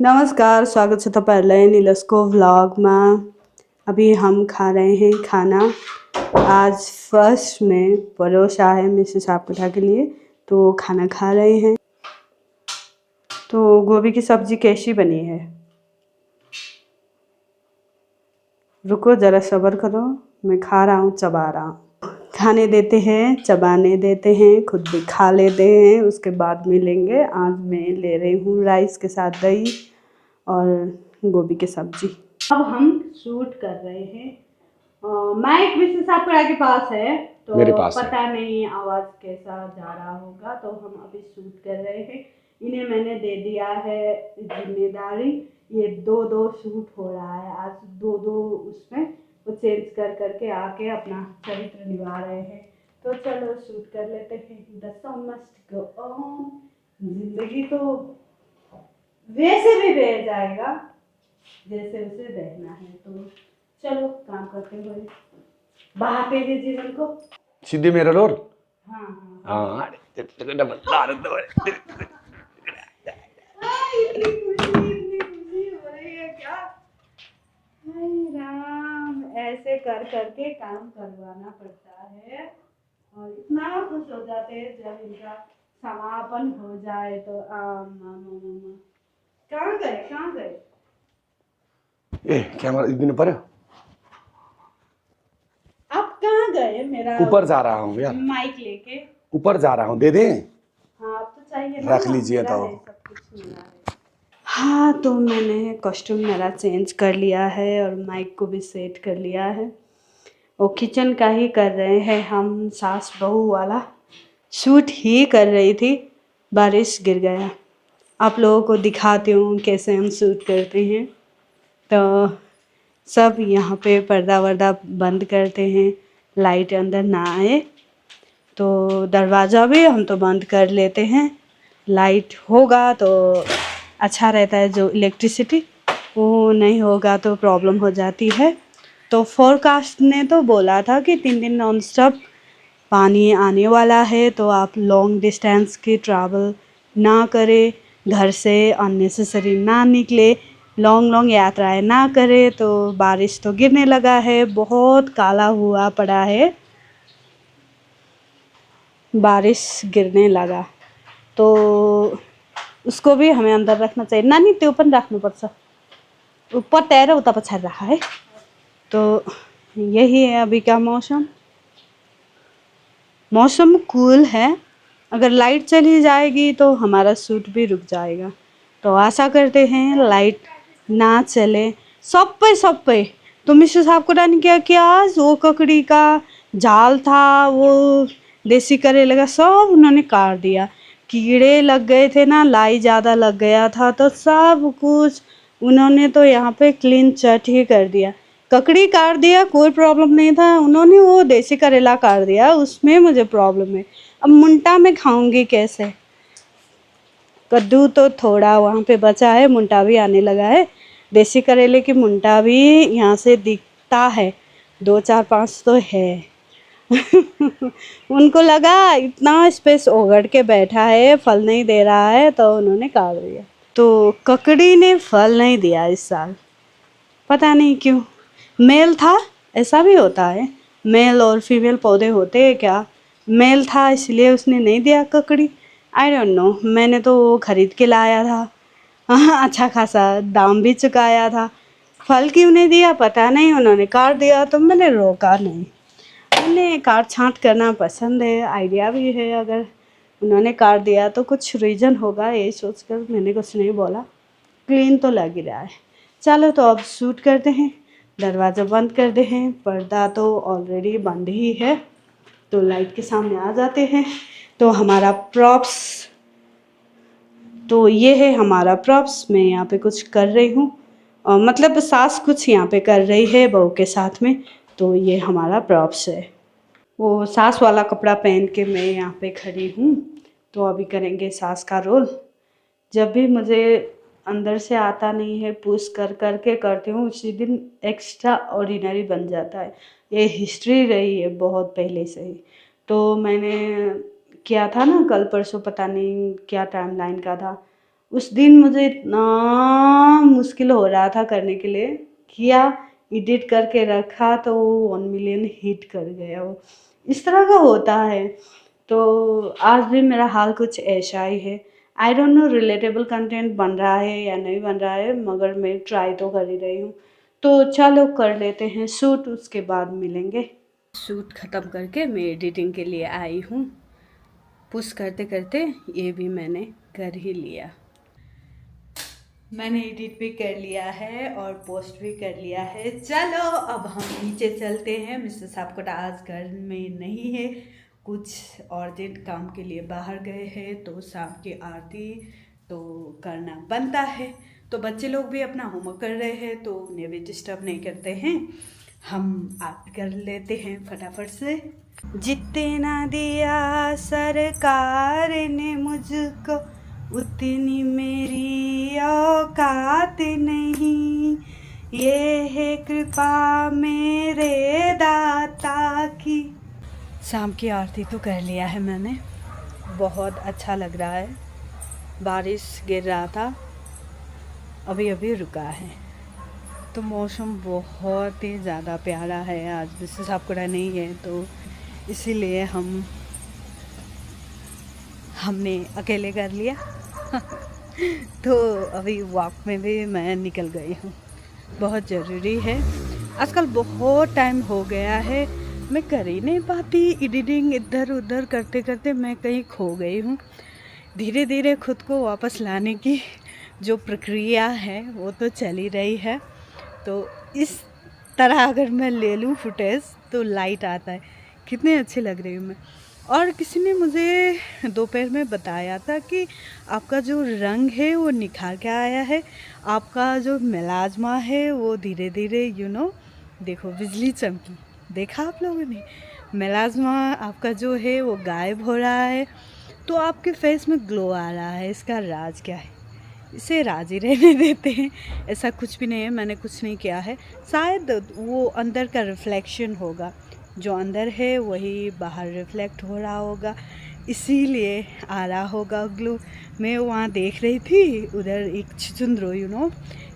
नमस्कार, स्वागत छ तपाईहरुलाई निलसको भ्लगमा। अभी हम खा रहे हैं खाना। आज फर्स्ट में परोसा है मिसेस सापकोटा के लिए, तो खाना खा रहे हैं। तो गोभी की सब्जी कैसी बनी है? रुको जरा सब्र करो, मैं खा रहा हूँ, चबा रहा हूँ। खाने देते हैं, चबाने देते हैं, खुद भी खा लेते हैं, उसके बाद मिलेंगे। आज मैं ले रही हूँ राइस के साथ दही और गोभी की सब्जी। अब हम शूट कर रहे हैं। माइक मिसेस सापकोटा के पास है, तो मेरे पास पता है। नहीं आवाज़ कैसा जा रहा होगा, तो हम अभी शूट कर रहे हैं। इन्हें मैंने दे दिया है जिम्मेदारी। ये दो शूट हो रहा है आज, दो उसमें वो चेंज कर करके आके अपना चरित्र निभा रहे हैं। तो चलो शूट कर लेते हैं। The show must go on. जिंदगी तो वैसे भी बह जाएगा जैसे उसे बहना है, तो चलो काम करते हुए बहाते हैं जीवन को। सीधे मेरा लोर। हाँ हाँ इतनी खुशी हो रही है क्या? हाय राम, ऐसे कर करके काम करवाना पड़ता है और इतना खुश हो जाते हैं जब इनका समापन हो जाए। तो कहाँ गए? ए कैमरा इतने पर आप कहाँ गए? मेरा ऊपर जा रहा हूँ यार, माइक लेके ऊपर जा रहा हूँ, दे दें? हाँ अब तो चाहिए ना, रख लीजिए मेरा तो। है, सब कुछ मेरा है। हाँ तो मैंने कॉस्ट्यूम मेरा चेंज कर लिया है और माइक को भी सेट कर लिया है। वो किचन का ही कर रहे हैं हम, सास बहू वाला शूट ही कर रही थी, बारिश गिर गया। आप लोगों को दिखाती हूँ कैसे हम शूट करते हैं। तो सब यहाँ पे पर्दा वर्दा बंद करते हैं, लाइट अंदर ना आए। तो दरवाज़ा भी हम तो बंद कर लेते हैं। लाइट होगा तो अच्छा रहता है, जो इलेक्ट्रिसिटी वो नहीं होगा तो प्रॉब्लम हो जाती है। तो फोरकास्ट ने तो बोला था कि 3 दिन नॉन स्टॉप पानी आने वाला है, तो आप लॉन्ग डिस्टेंस की ट्रैवल ना करें, घर से अननेसेसरी ना निकले, लॉन्ग यात्राएं ना करें। तो बारिश तो गिरने लगा है, बहुत काला हुआ पड़ा है, बारिश गिरने लगा। तो उसको भी हमें अंदर रखना चाहिए। नानी त्यो पनि राख्नुपर्छ, ऊपर तैर उता पछाडि रखा है। तो यही है अभी का मौसम कूल है। अगर लाइट चली जाएगी तो हमारा शूट भी रुक जाएगा। तो आशा करते हैं लाइट ना चले। सबै तो मिसेस सापकोटा ने क्या किया, वो ककड़ी का जाल था, वो देसी करेले का, सब उन्होंने काट दिया। कीड़े लग गए थे ना, लाई ज़्यादा लग गया था, तो सब कुछ उन्होंने तो यहाँ पे क्लीन चट ही कर दिया। ककड़ी काट दिया, कोई प्रॉब्लम नहीं था, उन्होंने वो देसी करेला काट दिया, उसमें मुझे प्रॉब्लम है। अब मुंटा में खाऊंगी कैसे? कद्दू तो थोड़ा वहाँ पे बचा है, मुंटा भी आने लगा है। देसी करेले की मुंटा भी यहाँ से दिखता है, 2 4 5 तो है। उनको लगा इतना स्पेस ओगड़ के बैठा है, फल नहीं दे रहा है, तो उन्होंने काट दिया। तो ककड़ी ने फल नहीं दिया इस साल, पता नहीं क्यों। मेल था, ऐसा भी होता है, मेल और फीमेल पौधे होते हैं क्या? मेल था इसलिए उसने नहीं दिया ककड़ी, आई डोंट नो। मैंने तो वो खरीद के लाया था, अच्छा खासा दाम भी चुकाया था, फल क्यों नहीं दिया पता नहीं। उन्होंने काट दिया तो मैंने रोका नहीं। मैंने काट छाँट करना पसंद है, आइडिया भी है। अगर उन्होंने काट दिया तो कुछ रीज़न होगा, यही सोचकर मैंने कुछ नहीं बोला। क्लीन तो लग ही रहा है। चलो तो अब शूट करते हैं, दरवाज़ा बंद करते हैं। पर्दा तो ऑलरेडी बंद ही है, तो लाइट के सामने आ जाते हैं। तो हमारा प्रॉप्स, तो ये है हमारा प्रॉप्स। मैं यहाँ पे कुछ कर रही हूँ, मतलब सास कुछ यहाँ पे कर रही है बहू के साथ में। तो ये हमारा प्रॉप्स है। वो सास वाला कपड़ा पहन के मैं यहाँ पे खड़ी हूँ। तो अभी करेंगे सास का रोल। जब भी मुझे अंदर से आता नहीं है, पुश कर कर के करती हूँ, उसी दिन एक्स्ट्रा ऑर्डिनरी बन जाता है। ये हिस्ट्री रही है बहुत पहले से ही। तो मैंने किया था ना कल परसों, पता नहीं क्या टाइमलाइन का था, उस दिन मुझे इतना मुश्किल हो रहा था करने के लिए, किया, एडिट करके रखा तो 1 मिलियन हिट कर गया वो। इस तरह का होता है। तो आज भी मेरा हाल कुछ ऐसा ही है। I don't know relatable content बन रहा है या नहीं बन रहा है, मगर मैं ट्राई तो कर ही रही हूँ। तो चलो कर लेते हैं शूट, उसके बाद मिलेंगे। शूट ख़त्म करके मैं एडिटिंग के लिए आई हूँ। पुश करते करते ये भी मैंने कर ही लिया। मैंने एडिट भी कर लिया है और पोस्ट भी कर लिया है। चलो अब हम नीचे चलते हैं। मिस्टर साहब आज घर में नहीं है, कुछ अर्जेंट काम के लिए बाहर गए हैं, तो शाम की आरती तो करना बनता है। तो बच्चे लोग भी अपना होमवर्क कर रहे हैं, तो उन्हें भी डिस्टर्ब नहीं करते हैं, हम आरती कर लेते हैं फटाफट से। जितना दिया सरकार ने मुझको, उतनी मेरी औकात नहीं, ये है कृपा मेरे दाता की। शाम की आरती तो कर लिया है मैंने, बहुत अच्छा लग रहा है। बारिश गिर रहा था, अभी अभी रुका है, तो मौसम बहुत ही ज़्यादा प्यारा है। आज मिस्टर साहब नहीं है, तो इसीलिए हमने अकेले कर लिया। तो अभी वॉक में भी मैं निकल गई हूँ, बहुत ज़रूरी है। आजकल बहुत टाइम हो गया है, मैं कर ही नहीं पाती एडिटिंग, इधर उधर करते करते मैं कहीं खो गई हूँ। धीरे धीरे खुद को वापस लाने की जो प्रक्रिया है वो तो चल ही रही है। तो इस तरह अगर मैं ले लूँ फुटेज तो लाइट आता है, कितने अच्छे लग रही हूँ मैं। और किसी ने मुझे दोपहर में बताया था कि आपका जो रंग है वो निखार के आया है, आपका जो मेलाजमा है वो धीरे धीरे देखो बिजली चमकी, देखा आप लोगों ने? मेलाजमा आपका जो है वो गायब हो रहा है, तो आपके फेस में ग्लो आ रहा है। इसका राज क्या है? इसे राज ही रहने देते हैं, ऐसा कुछ भी नहीं है, मैंने कुछ नहीं किया है। शायद वो अंदर का रिफ्लेक्शन होगा, जो अंदर है वही बाहर रिफ्लेक्ट हो रहा होगा, इसीलिए आ रहा होगा ग्लो। मैं वहाँ देख रही थी, उधर एक छुचुंद्रो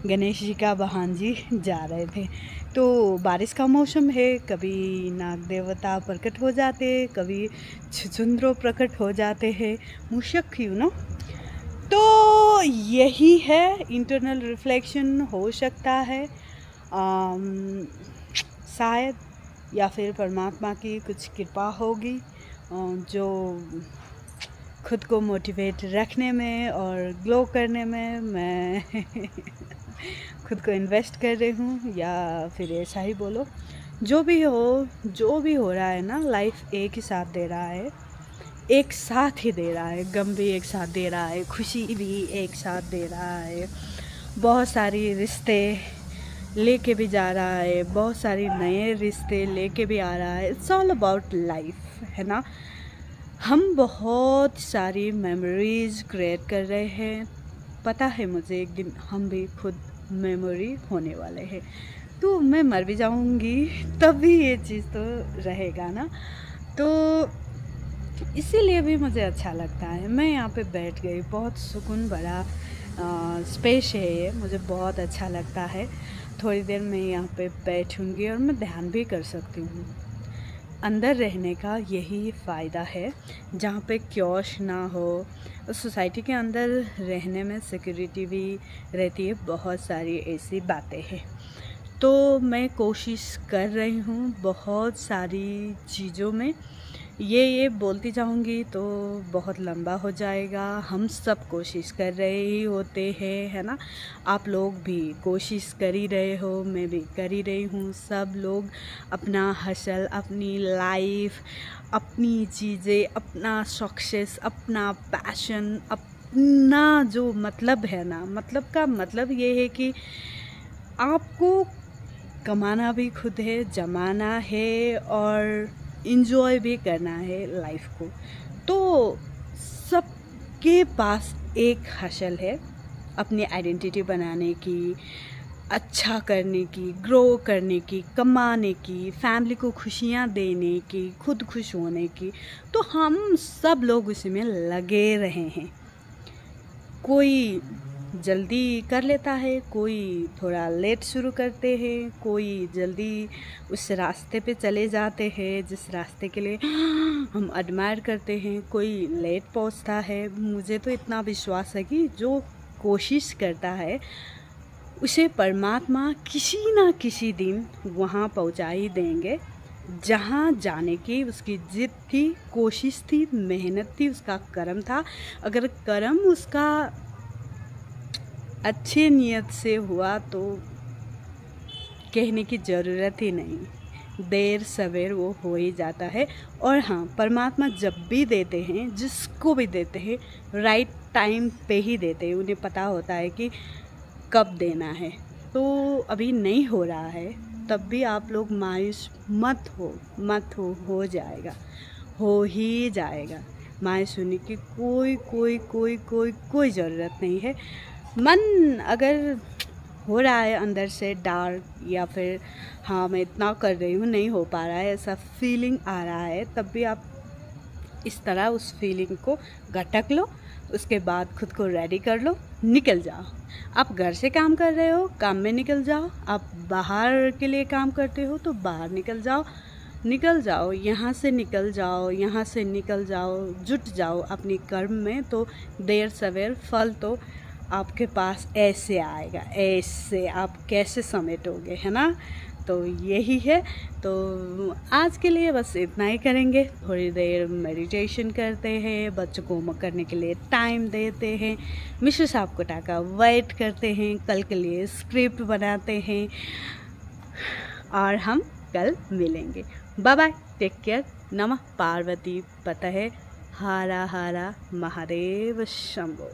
गणेश जी का वाहन जी जा रहे थे। तो बारिश का मौसम है, कभी नाग देवता प्रकट हो जाते, कभी छुचुंद्रो प्रकट हो जाते हैं, मूषक तो यही है, इंटरनल रिफ्लेक्शन हो सकता है शायद, या फिर परमात्मा की कुछ कृपा होगी जो खुद को मोटिवेट रखने में और ग्लो करने में मैं खुद को इन्वेस्ट कर रही हूँ, या फिर ऐसा ही बोलो। जो भी हो रहा है ना, लाइफ एक ही साथ दे रहा है, एक साथ ही दे रहा है, गम भी एक साथ दे रहा है, खुशी भी एक साथ दे रहा है, बहुत सारी रिश्ते लेके भी जा रहा है, बहुत सारी नए रिश्ते लेके भी आ रहा है। इट्स ऑल अबाउट लाइफ, है ना। हम बहुत सारी मेमोरीज क्रिएट कर रहे हैं, पता है मुझे एक दिन हम भी खुद मेमोरी होने वाले हैं, तो मैं मर भी जाऊंगी तब भी ये चीज़ तो रहेगा ना। तो इसीलिए भी मुझे अच्छा लगता है। मैं यहाँ पे बैठ गई, बहुत सुकून भरा स्पेस है ये, मुझे बहुत अच्छा लगता है। थोड़ी देर मैं यहाँ पे बैठूंगी और मैं ध्यान भी कर सकती हूँ। अंदर रहने का यही फ़ायदा है, जहाँ पे क्योश ना हो। सोसाइटी के अंदर रहने में सिक्योरिटी भी रहती है, बहुत सारी ऐसी बातें हैं। तो मैं कोशिश कर रही हूँ बहुत सारी चीज़ों में, ये बोलती जाऊँगी तो बहुत लंबा हो जाएगा। हम सब कोशिश कर रहे ही होते हैं, है ना। आप लोग भी कोशिश कर ही रहे हो, मैं भी कर ही रही हूँ। सब लोग अपना हसल, अपनी लाइफ, अपनी चीज़ें, अपना सक्सेस, अपना पैशन, अपना जो मतलब है ना, मतलब का मतलब ये है कि आपको कमाना भी खुद है, जमाना है और इंजॉय भी करना है लाइफ को। तो सबके पास एक हसल है अपनी आइडेंटिटी बनाने की, अच्छा करने की, ग्रो करने की, कमाने की, फैमिली को खुशियाँ देने की, खुद खुश होने की। तो हम सब लोग उसी में लगे रहे हैं। कोई जल्दी कर लेता है, कोई थोड़ा लेट शुरू करते हैं, कोई जल्दी उस रास्ते पे चले जाते हैं जिस रास्ते के लिए हम एडमायर करते हैं, कोई लेट पहुंचता है। मुझे तो इतना विश्वास है कि जो कोशिश करता है उसे परमात्मा किसी ना किसी दिन वहाँ पहुँचा ही देंगे जहाँ जाने की उसकी जिद थी, कोशिश थी, मेहनत थी, उसका कर्म था। अगर कर्म उसका अच्छे नियत से हुआ तो कहने की ज़रूरत ही नहीं, देर सवेर वो हो ही जाता है। और हाँ, परमात्मा जब भी देते हैं, जिसको भी देते हैं, राइट टाइम पे ही देते हैं। उन्हें पता होता है कि कब देना है। तो अभी नहीं हो रहा है तब भी आप लोग मायूस मत हो जाएगा, हो ही जाएगा। मायूस होने की कोई ज़रूरत नहीं है। मन अगर हो रहा है अंदर से डार्क, या फिर हाँ मैं इतना कर रही हूँ नहीं हो पा रहा है, ऐसा फीलिंग आ रहा है, तब भी आप इस तरह उस फीलिंग को घटक लो। उसके बाद खुद को रेडी कर लो, निकल जाओ। आप घर से काम कर रहे हो, काम में निकल जाओ। आप बाहर के लिए काम करते हो तो बाहर निकल जाओ, यहाँ से निकल जाओ, जुट जाओ अपनी कर्म में। तो देर सवेर फल तो आपके पास ऐसे आएगा, ऐसे आप कैसे समेटोगे, है ना। तो यही है। तो आज के लिए बस इतना ही करेंगे। थोड़ी देर मेडिटेशन करते हैं, बच्चों को होमवर्क करने के लिए टाइम देते हैं, मिश्र साहब को टाका वेट करते हैं, कल के लिए स्क्रिप्ट बनाते हैं और हम कल मिलेंगे। Bye bye, take care. नमः पार्वती पतये, हर हर महादेव शंभो।